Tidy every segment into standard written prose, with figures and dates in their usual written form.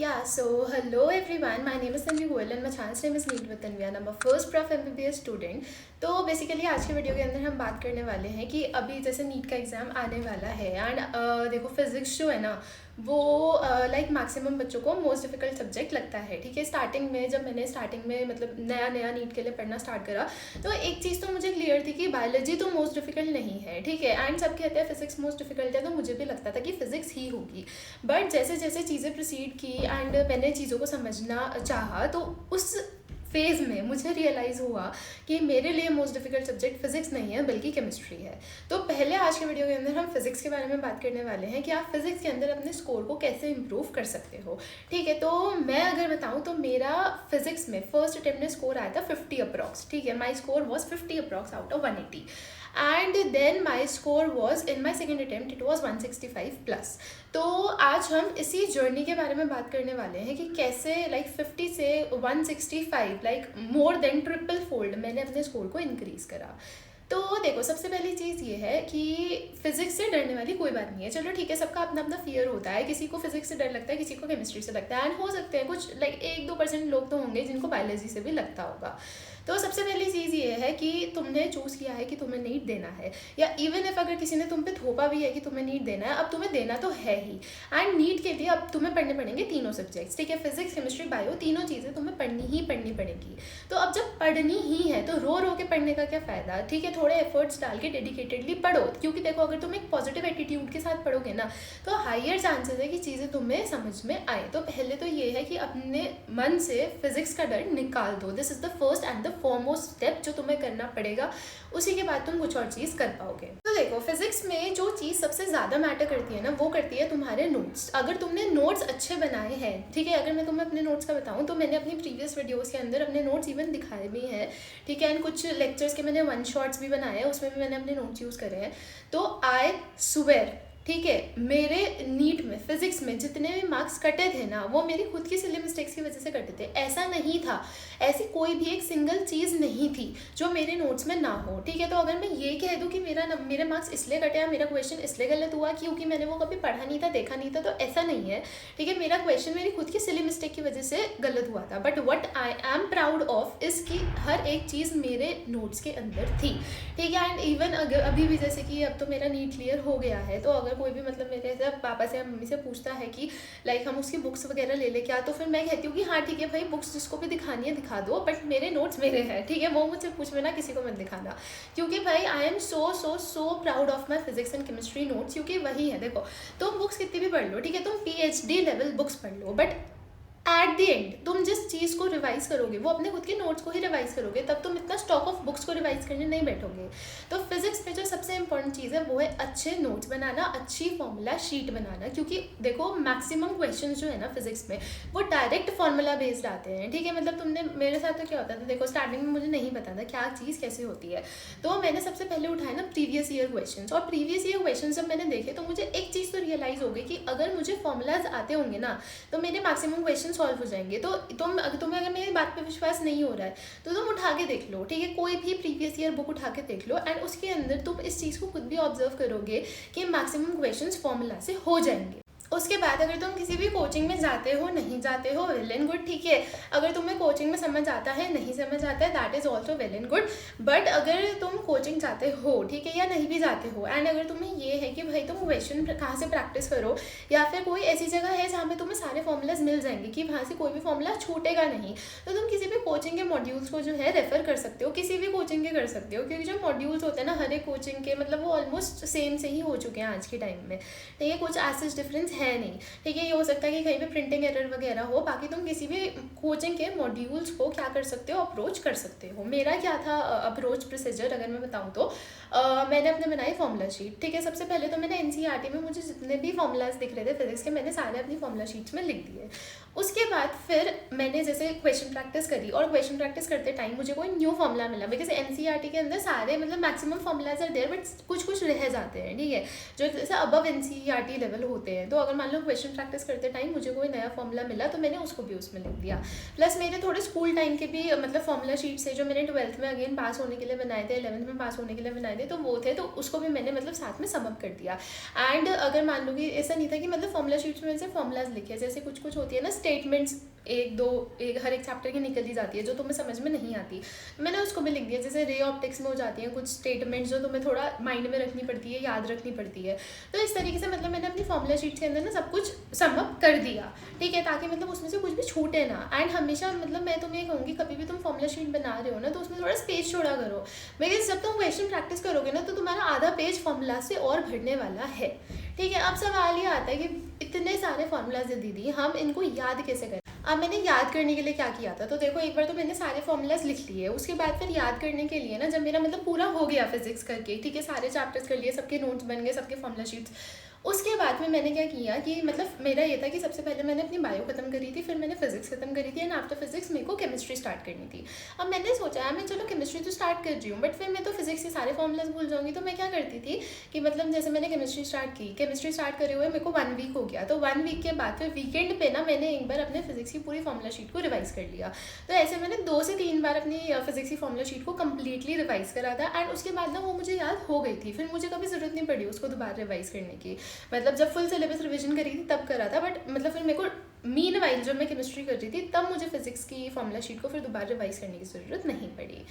Hello everyone. My name is Tanvi Goyal and my child's name is Neet with Tanvi and I'm a first prof MBBS student. तो basically आज के video के अंदर हम बात करने वाले हैं कि अभी जैसे नीट का एग्ज़ाम आने वाला है एंड देखो फिज़िक्स जो है ना वो लाइक मैक्सिमम बच्चों को मोस्ट डिफ़िकल्ट सब्जेक्ट लगता है। ठीक है, स्टार्टिंग में जब मैंने स्टार्टिंग में मतलब नया नया नीट के लिए पढ़ना स्टार्ट करा तो एक चीज़ तो मुझे क्लियर थी कि बायोलॉजी तो मोस्ट डिफ़िकल्ट नहीं है। ठीक है, एंड सब कहते हैं फिज़िक्स मोस्ट डिफ़िकल्ट है, तो मुझे भी लगता था कि फ़िज़िक्स ही होगी। बट जैसे जैसे चीज़ें प्रोसीड की एंड मैंने चीज़ों को समझना चाहा तो उस फेज़ में मुझे रियलाइज़ हुआ कि मेरे लिए मोस्ट डिफ़िकल्ट सब्जेक्ट फ़िज़िक्स नहीं है बल्कि केमिस्ट्री है। तो पहले आज के वीडियो के अंदर हम फिज़िक्स के बारे में बात करने वाले हैं कि आप फिज़िक्स के अंदर अपने स्कोर को कैसे इम्प्रूव कर सकते हो। ठीक है, तो मैं अगर बताऊँ तो मेरा फिज़िक्स में फर्स्ट अटेम्प्ट में स्कोर आया था 50 अप्रॉक्स। ठीक है, my score was 50 approx out of 180 and then my score was in my second attempt it was 165 plus. तो आज हम इसी जर्नी के बारे में बात करने वाले हैं कि कैसे लाइक 50 से 165 like more than triple fold मैंने अपने स्कोर को इंक्रीज़ करा। तो देखो सबसे पहली चीज़ ये है कि फिज़िक्स से डरने वाली कोई बात नहीं है। चलो ठीक है, सबका अपना अपना फियर होता है, किसी को फिज़िक्स से डर लगता है, किसी को केमिस्ट्री से लगता है एंड हो सकते हैं कुछ लाइक 1-2% लोग तो होंगे जिनको बायोलॉजी से भी लगता होगा। तो सबसे पहली चीज़ ये है कि तुमने चूज़ किया है कि तुम्हें नीट देना है, या इवन इफ अगर किसी ने तुम पे थोपा भी है कि तुम्हें नीट देना है, अब तुम्हें देना तो है ही। एंड नीट के लिए अब तुम्हें पढ़ने पड़ेंगे तीनों सब्जेक्ट्स। ठीक है, फिजिक्स केमिस्ट्री बायो तीनों चीज़ें तुम्हें पढ़नी ही पढ़नी पड़ेगी। तो अब जब पढ़नी ही है तो रो रो के पढ़ने का क्या फ़ायदा। ठीक है, थोड़े एफर्ट्स डाल के डेडिकेटेडली पढ़ो, क्योंकि देखो अगर तुम एक पॉजिटिव एटीट्यूड के साथ पढ़ोगे ना तो हाइयर चांसेस है कि चीज़ें तुम्हें समझ में आए। तो पहले तो ये है कि अपने मन से फिजिक्स का डर निकाल दो। This is the first and the foremost step जो तुम्हें करना पड़ेगा, उसी के बाद तुम कुछ और चीज़ कर पाओगे। तो देखो फिजिक्स में जो चीज़ सबसे ज़्यादा मैटर करती है ना वो करती है तुम्हारे नोट्स। अगर तुमने नोट्स अच्छे बनाए हैं, ठीक है, अगर मैं तुम्हें अपने नोट्स का बताऊं तो मैंने अपनी प्रीवियस वीडियोस के अंदर अपने नोट्स इवन दिखाए भी हैं। ठीक है, एंड कुछ लेक्चर्स के मैंने वन शॉट्स भी बनाए हैं, उसमें भी मैंने अपने नोट्स यूज़ करे हैं। तो आई स्वेयर, ठीक है, मेरे नीट में फिजिक्स में जितने भी मार्क्स कटे थे ना वो मेरी खुद की सिली मिस्टेक्स की वजह से कटे थे। ऐसा नहीं था, ऐसी कोई भी एक सिंगल चीज़ नहीं थी जो मेरे नोट्स में ना हो। ठीक है, तो अगर मैं ये कह दूँ कि मेरे मार्क्स इसलिए कटे या मेरा क्वेश्चन इसलिए गलत हुआ क्योंकि मैंने वो कभी पढ़ा नहीं था, देखा नहीं था, तो ऐसा नहीं है। ठीक है, मेरा क्वेश्चन मेरी खुद की सिली मिस्टेक की वजह से गलत हुआ था, but what I am proud of इस कि हर एक चीज़ मेरे नोट्स के अंदर थी। ठीक है, एंड इवन अगर अभी भी जैसे कि अब तो मेरा नीट क्लियर हो गया है, तो अगर कोई भी मतलब मेरे से पापा से या मम्मी से पूछता है कि लाइक हम उसकी बुक्स वगैरह ले ले क्या, तो फिर मैं कहती हूँ कि हाँ ठीक है भाई, बुक्स जिसको भी दिखानी है दिखा दो, बट मेरे नोट्स मेरे हैं। ठीक है, वो मुझसे पूछ में ना किसी को मत दिखाना, क्योंकि भाई I am so proud of my physics and chemistry notes, क्योंकि वही है। देखो तुम बुक्स कितनी भी पढ़ लो, ठीक है, तुम PhD लेवल बुक्स पढ़ लो, बट एट द एंड तुम जिस चीज़ को रिवाइज करोगे वो अपने खुद के नोट्स को ही रिवाइज करोगे, तब तुम इतना स्टॉक ऑफ बुक्स को रिवाइज करने नहीं बैठोगे। तो फिजिक्स में जो सबसे इंपॉर्टेंट चीज़ है वो है अच्छे नोट्स बनाना, अच्छी फॉर्मूला शीट बनाना, क्योंकि देखो मैक्सिमम क्वेश्चन जो है ना फिजिक्स में वो डायरेक्ट फॉर्मूला बेस्ड आते हैं। ठीक है, मतलब तुमने मेरे साथ तो क्या होता था, देखो स्टार्टिंग में मुझे नहीं पता था क्या चीज़ कैसे होती है, तो मैंने सबसे पहले उठाया ना प्रीवियस ईयर क्वेश्चन, और प्रीवियस ईयर क्वेश्चन जब मैंने देखे तो मुझे एक चीज़ तो रियलाइज़ हो गई कि अगर मुझे फॉर्मूलाज आते होंगे ना तो मेरे मैक्सिमम क्वेश्चन सॉल्व हो जाएंगे। तो तुम्हें अगर मेरी बात पे विश्वास नहीं हो रहा है तो तुम उठा के देख लो। ठीक है, कोई भी प्रीवियस ईयर बुक उठा के देख लो एंड उसके अंदर तुम इस चीज़ को खुद भी ऑब्जर्व करोगे कि मैक्सिमम क्वेश्चंस फॉर्मूला से हो जाएंगे। उसके बाद अगर तुम किसी भी कोचिंग में जाते हो, नहीं जाते हो, वेल एंड गुड। ठीक है, अगर तुम्हें कोचिंग में समझ आता है, नहीं समझ आता है, that is also well and good. But अगर तुम कोचिंग जाते हो, ठीक है, या नहीं भी जाते हो, एंड अगर तुम्हें ये है कि भाई तुम क्वेश्चन कहाँ से प्रैक्टिस करो, या फिर कोई ऐसी जगह है जहाँ पे तुम्हें सारे फॉर्मूलाज मिल जाएंगे कि वहाँ से कोई भी फॉर्मूला छूटेगा नहीं, तो तुम किसी भी कोचिंग के मॉड्यूल्स को जो है रेफर कर सकते हो, किसी भी कोचिंग के कर सकते हो, क्योंकि जो मॉड्यूल्स होते हैं ना हर एक कोचिंग के मतलब वो ऑलमोस्ट सेम से ही हो चुके हैं आज के टाइम में। ठीक है, कुछ ऐसे डिफरेंस है नहीं। ठीक है, ये हो सकता है कि कहीं पे प्रिंटिंग एरर वगैरह हो, बाकी तुम किसी भी कोचिंग के मॉड्यूल्स को क्या कर सकते हो, अप्रोच कर सकते हो। मेरा क्या था अप्रोच प्रोसीजर अगर मैं बताऊँ तो मैंने अपने बनाई फॉर्मूला शीट। ठीक है, सबसे पहले तो मैंने NCERT में मुझे जितने भी फॉर्मूलाज दिख रहे थे फिजिक्स के मैंने सारे अपनी फॉर्मूला शीट्स में लिख दिए। उसके बाद फिर मैंने जैसे क्वेश्चन प्रैक्टिस करी, और क्वेश्चन प्रैक्टिस करते टाइम मुझे कोई न्यू फॉर्मूला मिला, बिकॉज NCERT के अंदर सारे मतलब maximum formulas are there, but कुछ कुछ रह जाते हैं। ठीक है, जो जैसे अबव NCERT लेवल होते हैं, तो अगर मान लो क्वेश्चन प्रैक्टिस करते टाइम मुझे कोई नया फॉर्मूला मिला तो मैंने उसको भी उसमें लिख दिया। प्लस मेरे थोड़े स्कूल टाइम के भी मतलब फॉर्मूला शीट्स है जो मैंने 12th में अगेन पास होने के लिए बनाए थे, 11th में पास होने के लिए बनाए थे, तो वो थे, तो उसको भी मैंने मतलब साथ में समअप कर दिया। एंड अगर मान लो कि ऐसा नहीं था कि मतलब फॉर्मूला शीट्स में से फॉर्मूलाज लिखे, जैसे कुछ कुछ होती है ना स्टेटमेंट्स, एक दो एक हर एक चैप्टर की निकल ही जाती है जो तुम्हें समझ में नहीं आती, मैंने उसको भी लिख दिया। जैसे रे ऑप्टिक्स में हो जाती हैं कुछ स्टेटमेंट्स जो तुम्हें थोड़ा माइंड में रखनी पड़ती है, याद रखनी पड़ती है, तो इस तरीके से मतलब मैंने अपनी फॉर्मूला शीट के अंदर ना सब कुछ समअप कर दिया, ठीक है, ताकि मतलब उसमें से कुछ भी छूटे ना। एंड हमेशा मतलब मैं तुम्हें कहूँगी कभी भी तुम फॉर्मूला शीट बना रहे हो ना तो उसमें थोड़ा स्पेस छोड़ा करो, बिकॉज जब तुम क्वेश्चन प्रैक्टिस करोगे ना तो तुम्हारा आधा पेज फॉर्मूला से और भरने वाला है, ठीक है। अब सवाल ये आता है कि इतने सारे फॉर्मूलाज दे दीदी, हम इनको याद कैसे करें। अब मैंने याद करने के लिए क्या किया था, तो देखो एक बार तो मैंने सारे फॉर्मूलाज लिख लिए, उसके बाद फिर याद करने के लिए ना जब मेरा मतलब पूरा हो गया फिजिक्स करके, ठीक है, सारे चैप्टर्स कर लिए, सबके नोट्स बन गए, सबके फॉर्मूला शीट्स, उसके बाद में मैंने क्या किया कि मतलब मेरा ये था कि सबसे पहले मैंने अपनी बायो खत्म करी थी, फिर मैंने फिजिक्स खत्म करी थी, एंड आफ्टर फिजिक्स मेरे को केमिस्ट्री स्टार्ट करनी थी। अब मैंने सोचा मैं चलो केमिस्ट्री तो स्टार्ट कर रही हूँ, बट फिर मैं तो फिजिक्स के सारे फॉर्मूलाज भूल जाऊंगी, तो मैं क्या करती थी कि मतलब जैसे मैंने केमिस्ट्री स्टार्ट की, केमिस्ट्री स्टार्ट करे हुए मेरे को 1 वीक हो गया, तो 1 वीक के बाद फिर वीकेंड पे ना मैंने एक बार अपने फिजिक्स की पूरी फॉर्मूला शीट को रिवाइज कर लिया। तो ऐसे मैंने 2 से 3 बार अपनी फिजिक्स की फॉर्मूला शीट को कम्प्लीटली रिवाइज करा था, एंड उसके बाद ना वो मुझे याद हो गई थी, फिर मुझे कभी ज़रूरत नहीं पड़ी उसको दोबारा रिवाइज करने की। मतलब जब फुल सिलेबस रिवीजन करी थी तब करा था, बट मतलब फिर मेरे को मीनवाइल जब मैं केमिस्ट्री कर रही थी तब मुझे फिजिक्स की फॉर्मूला शीट को फिर दोबारा रिवाइज करने की ज़रूरत नहीं पड़ी।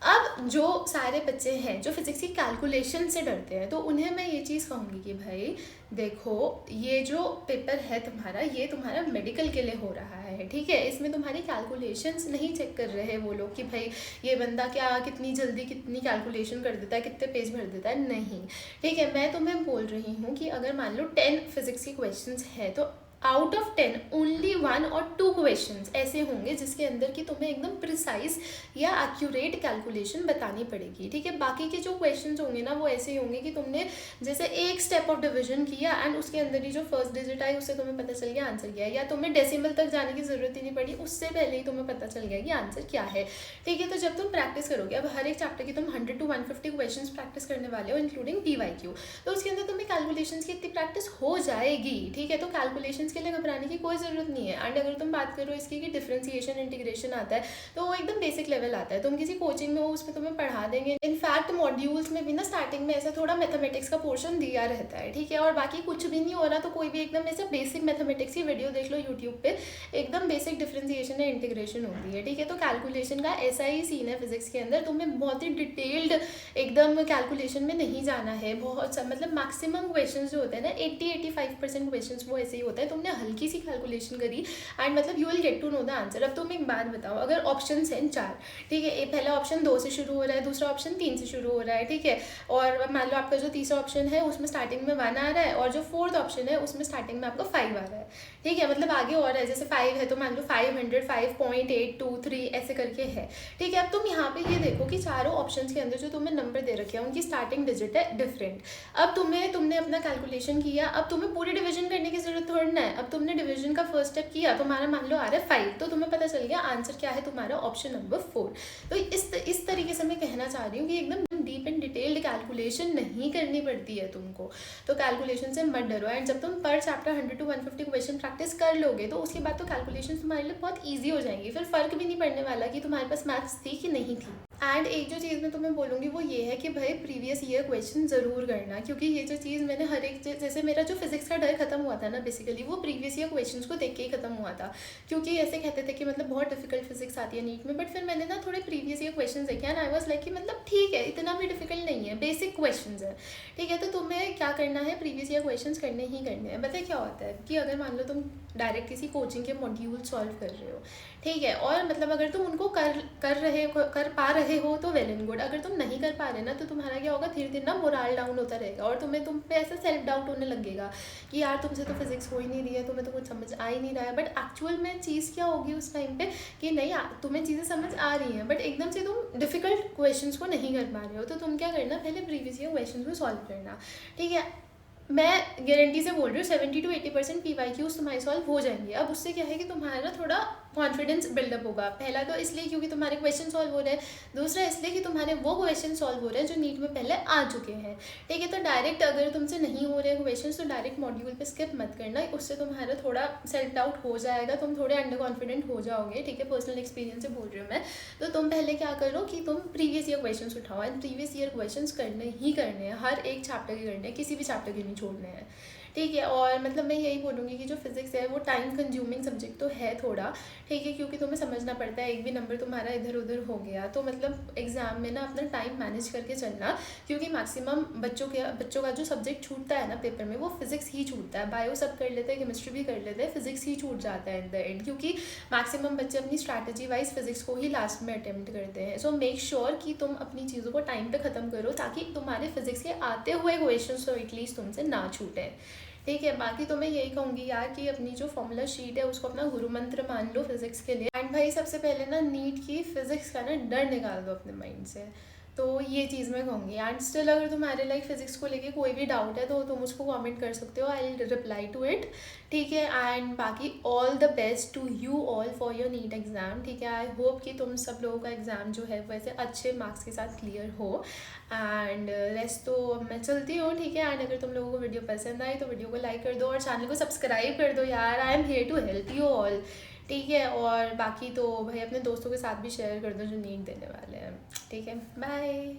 अब जो सारे बच्चे हैं जो फिजिक्स की कैलकुलेशन से डरते हैं, तो उन्हें मैं ये चीज़ कहूँगी कि भाई देखो, ये जो पेपर है तुम्हारा, ये तुम्हारा मेडिकल के लिए हो रहा है, ठीक है, इसमें तुम्हारी कैलकुलेशंस नहीं चेक कर रहे वो लोग कि भाई ये बंदा क्या कितनी जल्दी कितनी कैलकुलेशन कर देता है, कितने पेज भर देता है, नहीं, ठीक है। मैं तुम्हें बोल रही हूँ कि अगर मान लो 10 फिजिक्स की क्वेश्चंस है तो आउट ऑफ 10 ओनली 1 और 2 क्वेश्चंस ऐसे होंगे जिसके अंदर कि तुम्हें एकदम प्रिसाइज या एक्यूरेट कैलकुलेशन बतानी पड़ेगी, ठीक है। बाकी के जो क्वेश्चंस होंगे ना वो ऐसे ही होंगे कि तुमने जैसे एक स्टेप ऑफ डिवीजन किया एंड उसके अंदर ही जो फर्स्ट डिजिट आई उससे तुम्हें पता चल गया आंसर क्या है, या तुम्हें डेसिमल तक जाने की जरूरत ही नहीं पड़ी, उससे पहले ही तुम्हें पता चल गया कि आंसर क्या है, ठीक है। तो जब तुम प्रैक्टिस करोगे, अब हर एक चैप्टर की तुम 100 to 150 क्वेश्चन प्रैक्टिस करने वाले हो इंक्लूडिंग PYQ, तो उसके अंदर तुम्हें कैलकुलेशन की इतनी प्रैक्टिस हो जाएगी, ठीक है। तो कैलकुलेशन के लिए घबराने की कोई ज़रूरत नहीं है। एंड अगर तुम बात करो इसकी कि डिफरेंशिएशन इंटीग्रेशन आता है तो वो एकदम बेसिक लेवल आता है, तुम किसी कोचिंग में हो उसमें तुम्हें पढ़ा देंगे। इनफैक्ट मॉड्यूल्स में भी ना स्टार्टिंग में ऐसा थोड़ा मैथमेटिक्स का पोर्शन दिया रहता है, ठीक है। और बाकी कुछ भी नहीं हो रहा तो कोई भी एकदम ऐसे बेसिक मैथमेटिक्स की वीडियो देख लो यूट्यूब पे, एकदम बेसिक डिफरेंशिएशन या इंटीग्रेशन होती है, ठीक है। तो कैलकुलेशन का ऐसा ही सीन है फिजिक्स के अंदर, तुम्हें बहुत ही डिटेल्ड एकदम कैलकुलेशन में नहीं जाना है। बहुत मतलब मैक्सिमम क्वेश्चन जो होते हैं ना 80-85% क्वेश्चन वो ऐसे ही होता है, तुमने हल्की सी कैलकुलेशन करी एंड मतलब you will get to know the answer. अब तुम एक बात बताओ, अगर ऑप्शन हैं 4, ठीक है, पहला ऑप्शन 2 से शुरू हो रहा है, दूसरा ऑप्शन 3 से शुरू हो रहा है, ठीक है, और मान लो आपका जो तीसरा ऑप्शन है उसमें स्टार्टिंग में 1 आ रहा है और जो फोर्थ ऑप्शन है उसमें स्टार्टिंग में आपको 5 आ रहा है, ठीक है, मतलब आगे और है, जैसे 5 है तो मान लो 500, 5.823 ऐसे करके है, ठीक है। अब तुम यहाँ पे ये देखो कि चारों ऑप्शंस के अंदर जो तुम्हें नंबर दे रखे हैं उनकी स्टार्टिंग डिजिट है डिफरेंट। अब तुमने अपना कैलकुलेशन किया, अब तुम्हें पूरी डिवीजन करने की जरूरत थोड़ी ना है। अब तुमने डिवीजन का फर्स्ट स्टेप किया, तुम्हारा मान लो आ रहा है 5, तो तुम्हें पता चल गया आंसर क्या है तुम्हारा ऑप्शन नंबर 4। तो इस तरीके से मैं कहना चाह रही हूँ कि एकदम डीप एंड डिटेल्ड कैलकुलेशन नहीं करनी पड़ती है तुमको, तो कैलकुलेशन से मत डरो। एंड जब तुम पर चैप्टर 100 to 150 क्वेश्चन प्रैक्टिस कर लोगे तो उसके बाद तो कैलकुलेशन तुम्हारे लिए बहुत ईजी हो जाएंगी, फिर फर्क भी नहीं पड़ने वाला कि तुम्हारे पास मैथ्स थी कि नहीं थी। एंड एक जो चीज़ मैं तुम्हें बोलूँगी वो ये है कि भाई प्रीवियस ईयर क्वेश्चन ज़रूर करना, क्योंकि ये जो चीज़ मैंने हर एक जैसे मेरा जो फिजिक्स का डर खत्म हुआ था ना बेसिकली वो प्रीवियस ईयर क्वेश्चंस को देख के ही खत्म हुआ था, क्योंकि ऐसे कहते थे कि मतलब बहुत डिफिकल्ट फिजिक्स आती है नीट में, बट फिर मैंने ना थोड़े प्रीवियस ईयर क्वेश्चन देखे एंड आई वाज लाइक कि मतलब ठीक है इतना भी डिफिकल्ट नहीं है, बेसिक क्वेश्चन है, ठीक है। तो तुम्हें क्या करना है, प्रीवियस ईयर क्वेश्चन करने ही करने हैं। बताए क्या होता है कि अगर मान लो तुम डायरेक्ट किसी कोचिंग के मॉड्यूल सॉल्व कर रहे हो, ठीक है, और मतलब अगर तुम उनको कर पा रहे हो तो वेल एंड गुड, अगर तुम नहीं कर पा रहे ना तो तुम्हारा क्या होगा, धीरे धीरे ना मोरल डाउन होता रहेगा और तुम पे ऐसा सेल्फ डाउट होने लगेगा कि यार तुमसे तो फिजिक्स हो ही नहीं रही है, तुम्हें तो कुछ समझ आ ही नहीं रहा है। बट एक्चुअल में चीज़ क्या होगी उस टाइम पे कि नहीं तुम्हें चीज़ें समझ आ रही हैं बट एकदम से तुम डिफिकल्ट क्वेश्चंस को नहीं कर पा रहे हो, तो तुम क्या करना, पहले प्रीवियस ईयर क्वेश्चंस को सॉल्व करना, ठीक है। मैं गारंटी से बोल रही हूँ 70 to 80% PYQs तुम्हारे सॉल्व हो जाएंगे। अब उससे क्या है कि तुम्हारा ना थोड़ा कॉन्फिडेंस बिल्डअप होगा। पहला तो इसलिए क्योंकि तुम्हारे क्वेश्चन सॉल्व हो रहे हैं, दूसरा इसलिए कि तुम्हारे वो क्वेश्चन सॉल्व हो रहे हैं जो नीट में पहले आ चुके हैं। ठीक है, तो डायरेक्ट अगर तुमसे नहीं हो रहे क्वेश्चन तो डायरेक्ट मॉड्यूल पे स्किप मत करना, उससे तुम्हारा थोड़ा सेल्फ डाउट हो जाएगा, तुम थोड़े अंडर कॉन्फिडेंट हो जाओगे। ठीक है, पर्सनल एक्सपीरियंस से बोल रही हूँ मैं। तो तुम पहले क्या करो कि तुम प्रीवियस ईयर क्वेश्चन उठाओ, एंड प्रीवियस ईयर क्वेश्चन करने ही करने हैं, हर एक चैप्टर के करने हैं, किसी भी चैप्टर के नहीं छोड़ने हैं। ठीक है, और मतलब मैं यही बोलूँगी कि जो फिज़िक्स है वो टाइम कंज्यूमिंग सब्जेक्ट तो है थोड़ा। ठीक है, क्योंकि तुम्हें समझना पड़ता है, एक भी नंबर तुम्हारा इधर उधर हो गया तो मतलब एग्ज़ाम में ना अपना टाइम मैनेज करके चलना, क्योंकि मैक्सिमम बच्चों का जो सब्जेक्ट छूटता है ना पेपर में, वो फिज़िक्स ही छूटता है। बायो सब कर लेते हैं, केमिस्ट्री भी कर लेते हैं, फिज़िक्स ही छूट जाता है इन द एंड, क्योंकि मैक्सिमम बच्चे अपनी स्ट्रैटेजी वाइज फिज़िक्स को ही लास्ट में अटेम्प्ट करते हैं। सो मेक श्योर कि तुम अपनी चीज़ों को टाइम पे ख़त्म करो, ताकि तुम्हारे फिज़िक्स के आते हुए क्वेश्चन तो एटलीस्ट तुमसे ना छूटें। ठीक है, बाकी तो मैं यही कहूँगी यार कि अपनी जो फॉर्मूला शीट है उसको अपना गुरु मंत्र मान लो फिजिक्स के लिए। एंड भाई सबसे पहले ना नीट की फिजिक्स का ना डर निकाल दो अपने माइंड से। तो ये चीज़ मैं कहूँगी। एंड स्टिल अगर तुम्हारे लाइक फिजिक्स को लेके कोई भी डाउट है तो तुम उसको कमेंट कर सकते हो, I will reply to it. ठीक है, एंड बाकी all the best to you all for your NEET exam. ठीक है, आई होप कि तुम सब लोगों का एग्ज़ाम जो है वैसे अच्छे मार्क्स के साथ क्लियर हो। एंड रेस्ट तो मैं चलती हूँ। ठीक है, एंड अगर तुम लोगों को वीडियो पसंद आई तो वीडियो को लाइक कर दो और चैनल को सब्सक्राइब कर दो यार, I am here to help you all. ठीक है, और बाकी तो भाई अपने दोस्तों के साथ भी शेयर कर दो जो नीट देने वाले हैं। ठीक है, बाय।